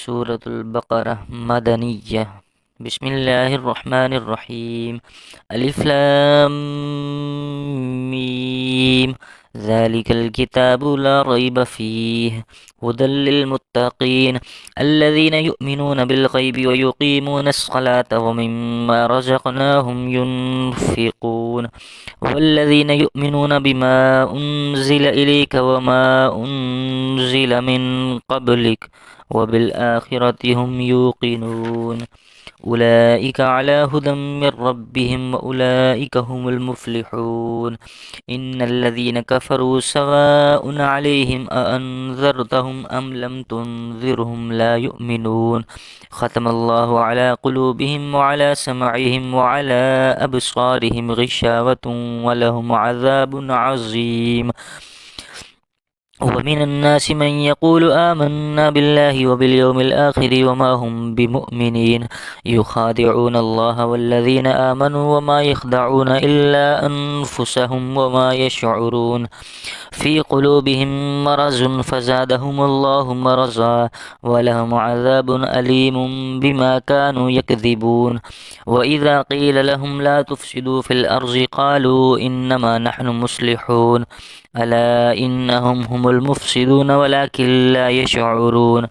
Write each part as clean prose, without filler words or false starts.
سورة البقرة مدنية. بسم الله الرحمن الرحيم. ألف لام ميم. ذلك الكتاب لا ريب فيه هدى للمتقين الذين يؤمنون بالغيب ويقيمون الصلاة ومما رزقناهم ينفقون والذين يؤمنون بما أنزل إليك وما أنزل من قبلك وبالآخرة هم يوقنون أولئك على هدى من ربهم وأولئك هم المفلحون. إن الذين كفروا سواء عليهم أأنذرتهم أم لم تنذرهم لا يؤمنون. ختم الله على قلوبهم وعلى سمعهم وعلى أبصارهم غشاوة ولهم عذاب عظيم. ومن الناس من يقول آمنا بالله وباليوم الآخر وما هم بمؤمنين يخادعون الله والذين آمنوا وما يخدعون إلا أنفسهم وما يشعرون. في قلوبهم مرض فزادهم الله مرضا ولهم عذاب أليم بما كانوا يكذبون. وإذا قيل لهم لا تفسدوا في الأرض قالوا إنما نحن مصلحون ألا إنهم هم المفسدون ولكن لا يشعرون.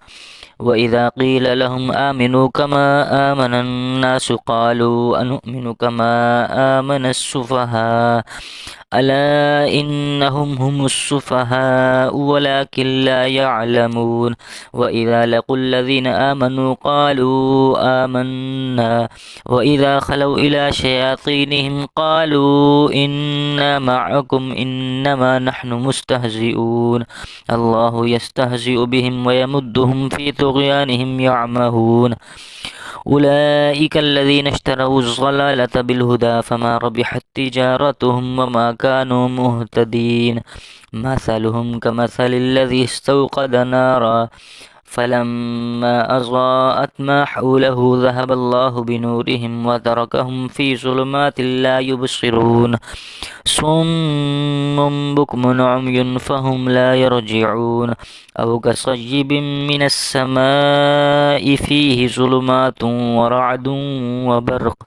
وإذا قيل لهم آمنوا كما آمن الناس قالوا أنؤمن كما آمن السفهاء ألا إنهم هم السفهاء ولكن لا يعلمون. وإذا لقوا الذين آمنوا قالوا آمنا وإذا خلوا إلى شياطينهم قالوا إنا معكم إنما نحن مستهزئون الله يستهزئ بهم ويمدهم في طغيانهم يعمهون. أولئك الذين اشتروا الضلالة بالهدى فما ربحت تجارتهم وما كانوا مهتدين. مثلهم كمثل الذي استوقد نارا فلما أضاءت ما حوله ذهب الله بنورهم وتركهم في ظلمات لا يبصرون صم بكم عمي فهم لا يرجعون. أو كصيب من السماء فيه ظلمات ورعد وبرق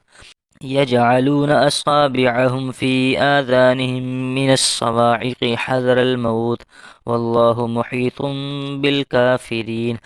يجعلون أصابعهم في آذانهم من الصواعق حذر الموت والله محيط بالكافرين.